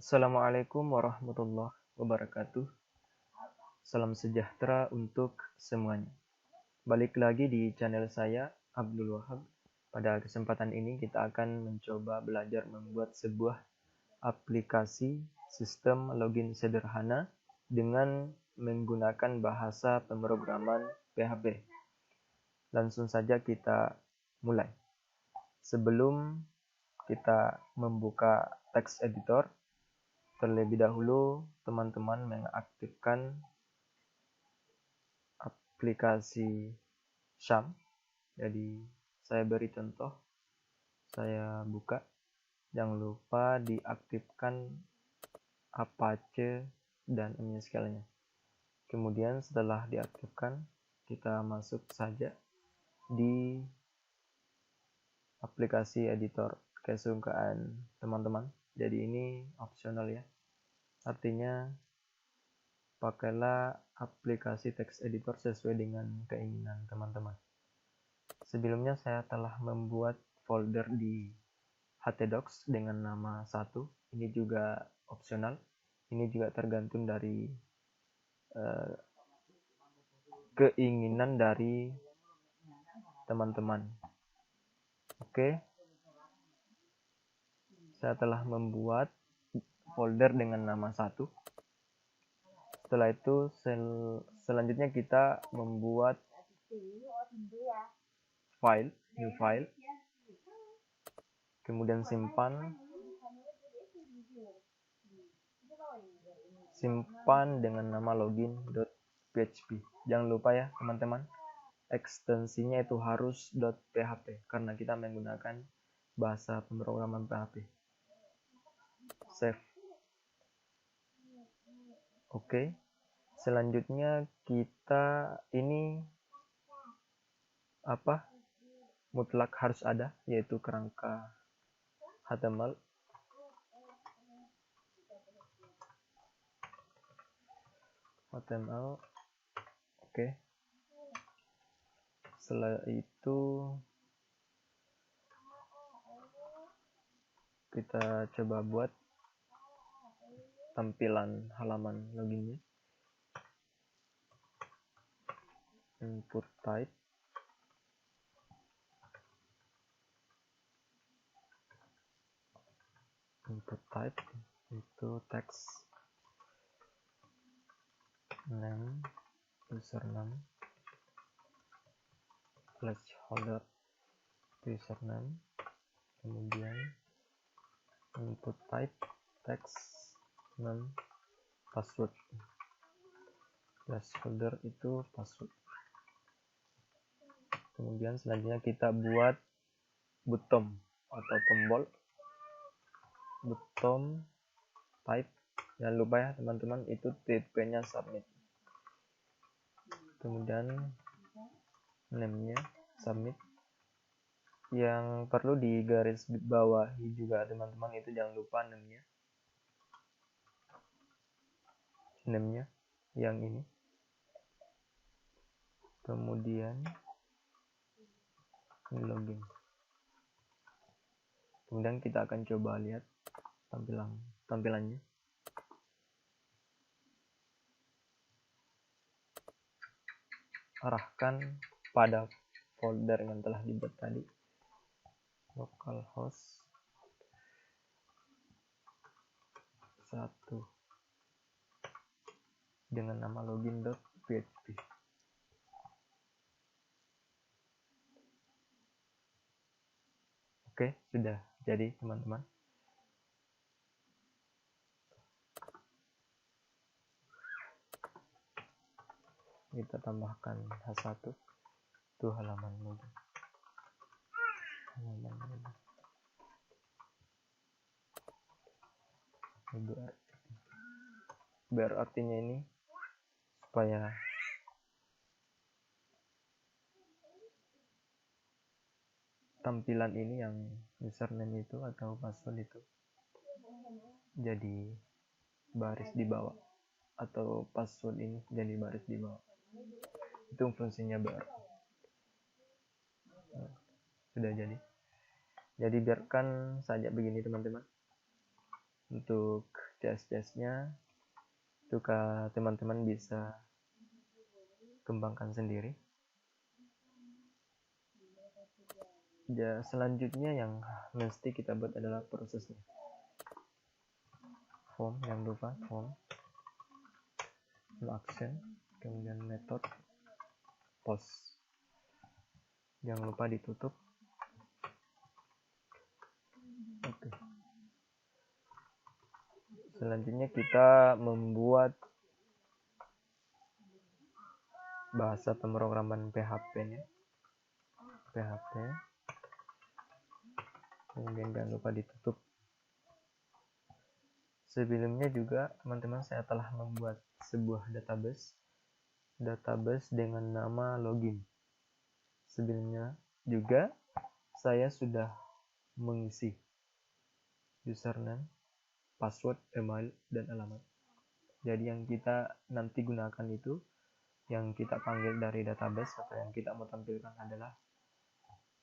Assalamualaikum warahmatullahi wabarakatuh. Salam sejahtera untuk semuanya. Balik lagi di channel saya, Abdul Wahab. Pada kesempatan ini kita akan mencoba belajar membuat sebuah aplikasi sistem login sederhana dengan menggunakan bahasa pemrograman PHP. Langsung saja kita mulai. Sebelum kita membuka text editor, terlebih dahulu teman-teman mengaktifkan aplikasi Syam. Jadi saya beri contoh, saya buka, jangan lupa diaktifkan Apache dan MySQL-nya. Kemudian setelah diaktifkan, kita masuk saja di aplikasi editor kesukaan teman-teman. Jadi ini opsional ya. Artinya pakailah aplikasi text editor sesuai dengan keinginan teman-teman. Sebelumnya saya telah membuat folder di htdocs dengan nama 1. Ini juga opsional. Ini juga tergantung dari keinginan dari teman-teman. Oke. Saya telah membuat folder dengan nama 1. Setelah itu selanjutnya kita membuat file, new file, kemudian simpan dengan nama login.php. Jangan lupa ya teman-teman, ekstensinya itu harus .php karena kita menggunakan bahasa pemrograman PHP. Save. Oke. Selanjutnya kita ini mutlak harus ada, yaitu kerangka HTML. Oke. Setelah itu kita coba buat tampilan halaman loginnya. Input type itu text, name, username, placeholder username, kemudian input type text, name, password. Placeholder itu password. Kemudian selanjutnya kita buat button atau tombol. Button type, jangan lupa ya teman-teman, itu tipenya submit. Kemudian name-nya submit. Yang perlu di garis bawahi juga teman-teman, itu jangan lupa name-nya yang ini. Kemudian login. Kemudian kita akan coba lihat tampilannya. Arahkan pada folder yang telah dibuat tadi, localhost 1 dengan nama login.php. Oke, sudah jadi teman-teman. Kita tambahkan H1 itu halaman login. Biar artinya ini supaya tampilan ini yang username itu atau password itu jadi baris di bawah, atau password ini jadi baris di bawah. Itu fungsinya biar sudah jadi biarkan saja begini teman-teman. Untuk CS-CS-nya itu teman-teman bisa kembangkan sendiri. Ya, selanjutnya yang mesti kita buat adalah prosesnya. Form, jangan lupa form, action, kemudian method, post. Jangan lupa ditutup. Oke. Selanjutnya kita membuat bahasa pemrograman PHP-nya. PHP. Kemudian jangan lupa ditutup. Sebelumnya juga teman-teman saya telah membuat sebuah database dengan nama login. Sebelumnya juga saya sudah mengisi username, password, email, dan alamat. Jadi yang kita nanti gunakan itu, yang kita panggil dari database atau yang kita mau tampilkan adalah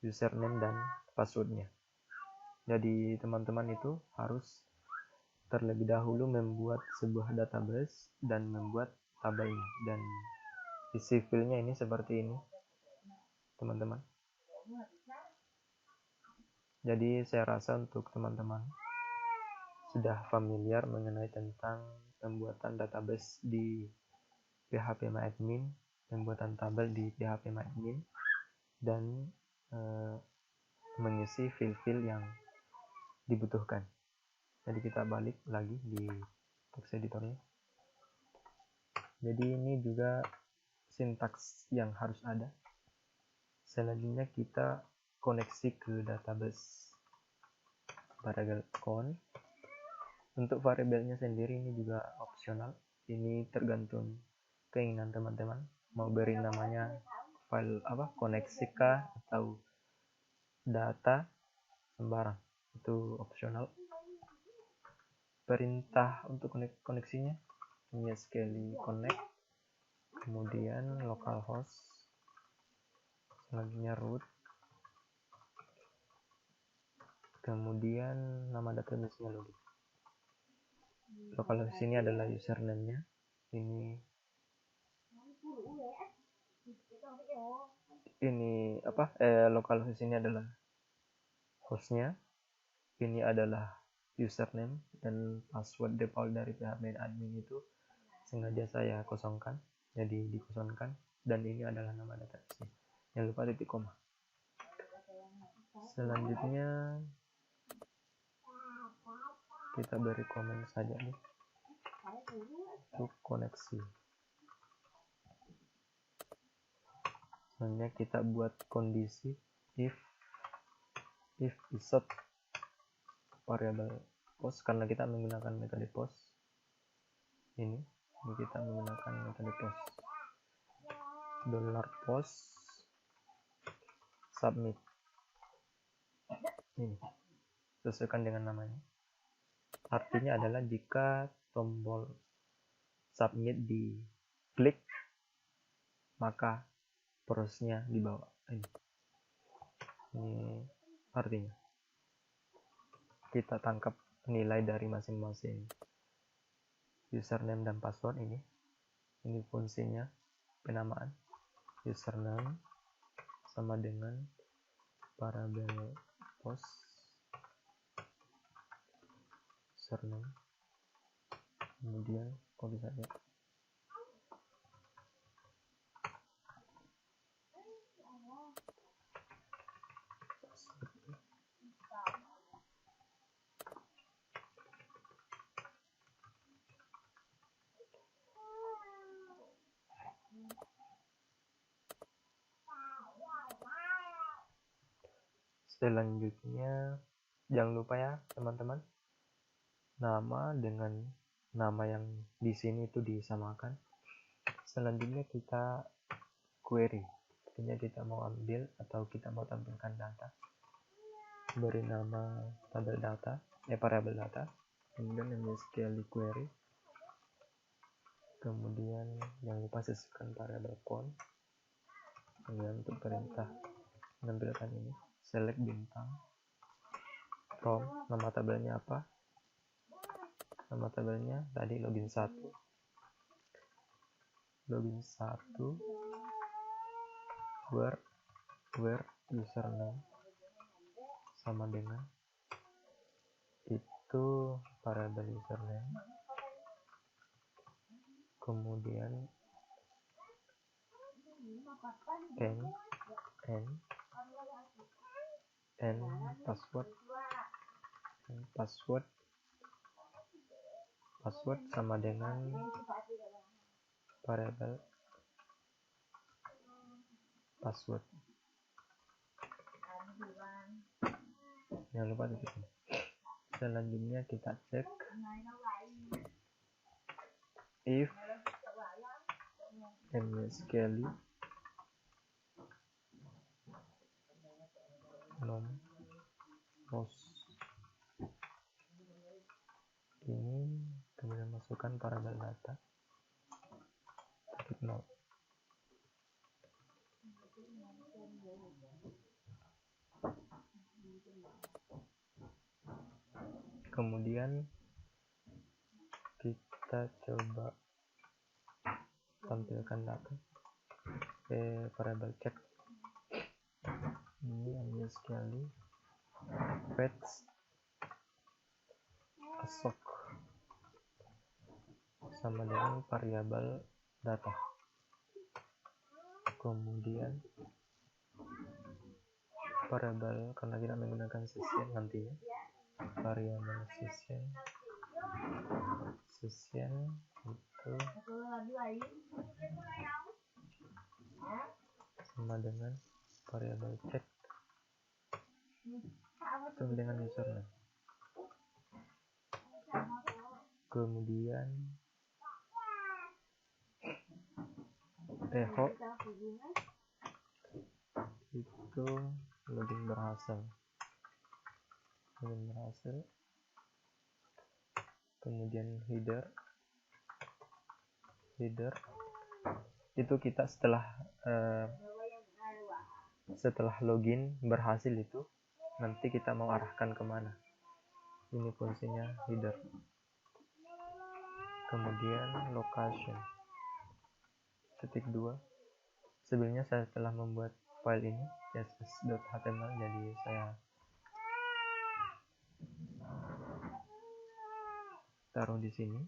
username dan passwordnya. Jadi teman-teman itu harus terlebih dahulu membuat sebuah database dan membuat tabelnya, dan isi filenya ini seperti ini teman-teman. Jadi saya rasa untuk teman-teman sudah familiar mengenai tentang pembuatan database di PHPMyAdmin, pembuatan tabel di PHPMyAdmin, dan mengisi fil-fil yang dibutuhkan. Jadi kita balik lagi di text editornya. Jadi ini juga sintaks yang harus ada. Selanjutnya kita koneksi ke database variable count. Untuk variabelnya sendiri ini juga opsional. Ini tergantung keinginan teman-teman. Mau beri namanya file koneksi kah atau data sembarang, itu opsional. Perintah untuk koneksinya ini sekali connect, kemudian localhost, selanjutnya root, kemudian nama database-nya login. Localhost ini adalah username-nya, ini localhost ini adalah hostnya, ini adalah username, dan password default dari PHPMyAdmin itu sengaja saya kosongkan, jadi dikosongkan, dan ini adalah nama database. Jangan lupa titik koma. Selanjutnya kita beri komen saja nih untuk koneksi. Selanjutnya kita buat kondisi if insert variable post, karena kita menggunakan metode post. Ini kita menggunakan metode post. $post submit. Ini sesuaikan dengan namanya. Artinya adalah jika tombol submit diklik, maka prosesnya dibawa. Ini artinya kita tangkap nilai dari masing-masing username dan password. Ini fungsinya penamaan. Username sama dengan variable post username, kemudian copy saja. Selanjutnya jangan lupa ya teman-teman, nama dengan nama yang di sini itu disamakan. Selanjutnya kita query, artinya kita mau ambil atau kita mau tampilkan data, beri nama tabel data, variable data, kemudian MySQL query, kemudian jangan lupa sesuaikan variable count. Kemudian untuk perintah menampilkan ini, select bintang, from, nama tabelnya apa, Nama tabelnya tadi login 1 where username sama dengan itu variabel username, kemudian and password sama dengan variabel password. Jangan lupa titik. Selanjutnya kita cek if MySQL nom post ini, kemudian masukkan variabel data titik 0. Kemudian kita coba tampilkan data variabel check ini MySQL fetch assoc sama dengan variabel data, kemudian variabel karena kita menggunakan session nantinya variabel session itu sama dengan variabel check sama dengan username, kemudian echo itu login berhasil, kemudian header itu kita setelah login berhasil itu nanti kita mau arahkan kemana, ini fungsinya header. Kemudian location titik 2. Sebelumnya saya telah membuat file ini css.html, jadi saya taruh di sini.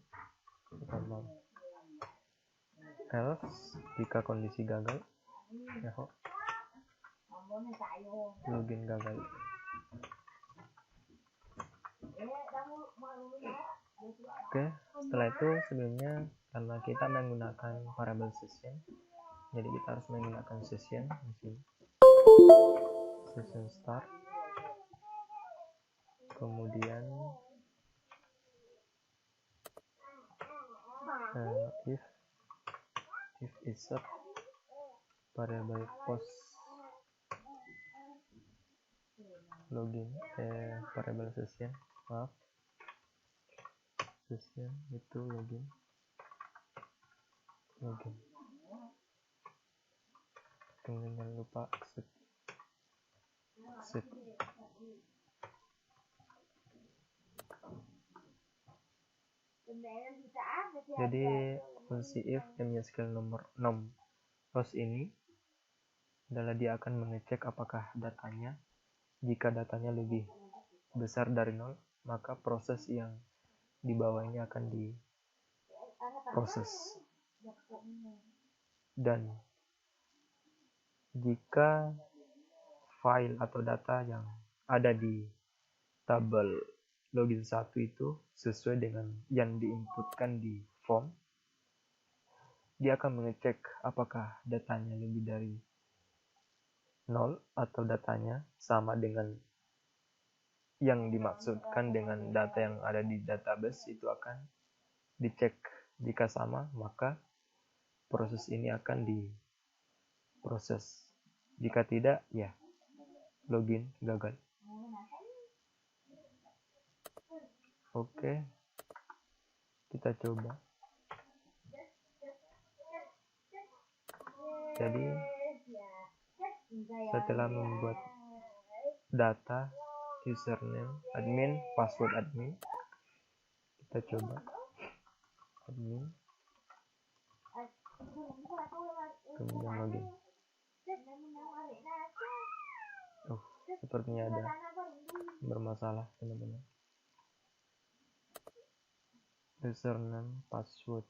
Else jika kondisi gagal, login gagal. Oke, setelah itu sebelumnya karena kita menggunakan variabel session, jadi kita harus menggunakan session di sini. Session start, kemudian if insert variabel post login variabel session itu login. Kemudian jangan lupa exit. Jadi fungsi if MySQL nom post ini adalah dia akan mengecek apakah datanya, jika datanya lebih besar dari 0 maka proses yang di bawah ini akan diproses, dan jika file atau data yang ada di tabel login 1 itu sesuai dengan yang diinputkan di form, dia akan mengecek apakah datanya lebih dari 0 atau datanya sama dengan yang dimaksudkan dengan data yang ada di database, itu akan dicek. Jika sama, maka proses ini akan diproses. Jika tidak, ya login gagal. Oke, kita coba. Jadi setelah membuat data username admin, password admin, Kita coba admin, kemudian login. Sepertinya ada bermasalah teman-teman. Username, password.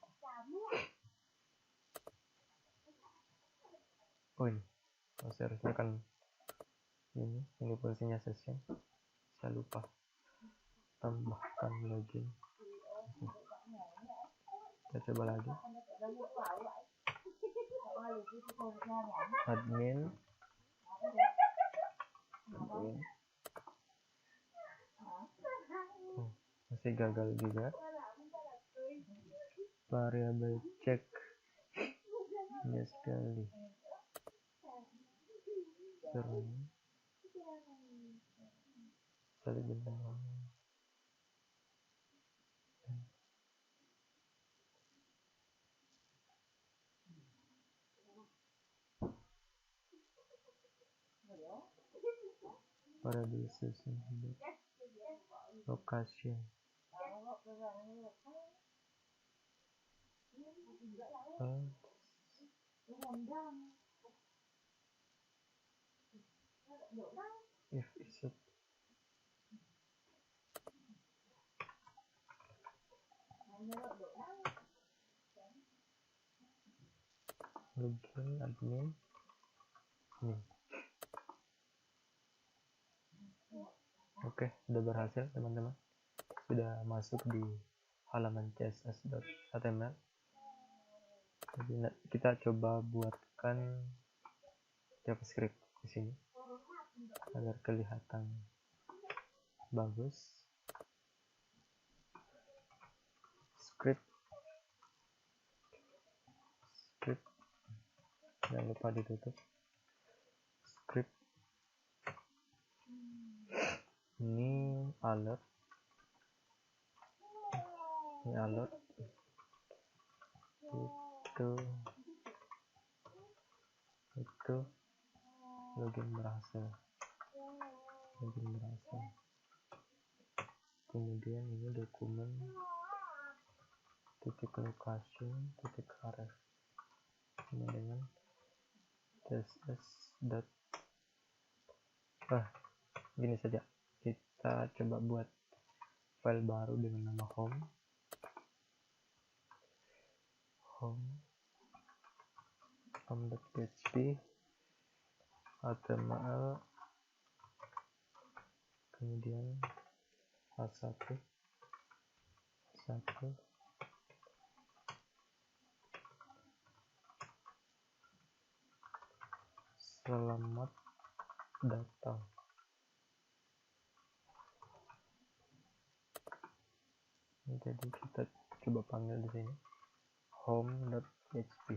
Ini harusnya kan ini fungsinya session. Saya lupa tambahkan login. Kita coba lagi. Admin. Masih gagal juga. Variabel cek ya sekali. Tadi bintang. Variabel session location. If is it login admin ini. Oke, sudah berhasil teman-teman. Sudah masuk di halaman css.html. Jadi kita coba buatkan JavaScript di sini agar kelihatan bagus. Script jangan lupa ditutup. Script ini alert itu login berhasil. Kemudian ini dokumen titik location titik href dengan css. Gini saja, kita coba buat file baru dengan nama home.php html, kemudian h1 selamat datang. Jadi kita coba panggil di sini home.php.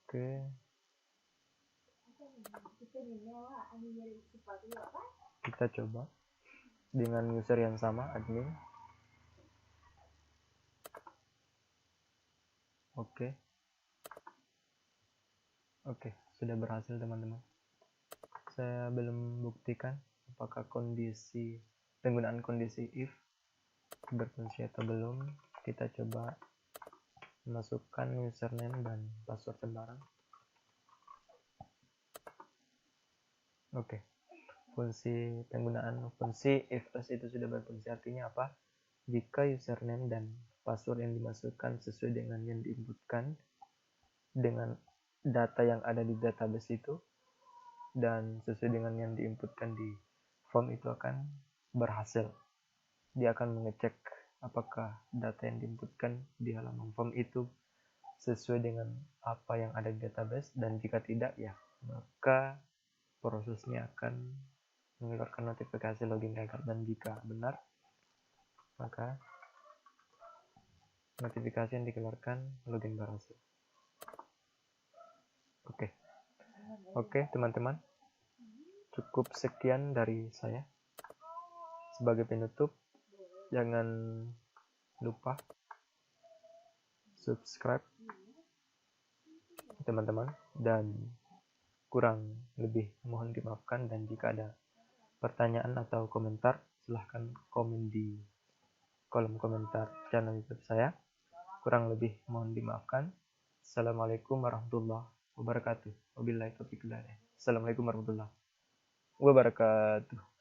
Oke. Kita coba dengan user yang sama, admin. Oke, sudah berhasil teman-teman. Saya belum buktikan apakah penggunaan kondisi if berfungsi atau belum. Kita coba masukkan username dan password sembarang. Fungsi if else itu sudah berfungsi. Artinya apa? Jika username dan password yang dimasukkan sesuai dengan yang diinputkan dengan data yang ada di database itu dan sesuai dengan yang diinputkan di form, itu akan berhasil. Dia akan mengecek apakah data yang diinputkan di halaman form itu sesuai dengan apa yang ada di database, dan jika tidak, ya maka prosesnya akan mengeluarkan notifikasi login gagal, dan jika benar maka notifikasi yang dikeluarkan login berhasil. Oke teman-teman, cukup sekian dari saya. Sebagai penutup, jangan lupa subscribe teman-teman, dan kurang lebih mohon dimaafkan, dan jika ada pertanyaan atau komentar silahkan komen di kolom komentar channel YouTube saya. Kurang lebih mohon dimaafkan. Assalamualaikum warahmatullahi wabarakatuh. Wabillahi taufiq hidayah. Assalamualaikum warahmatullahi wabarakatuh.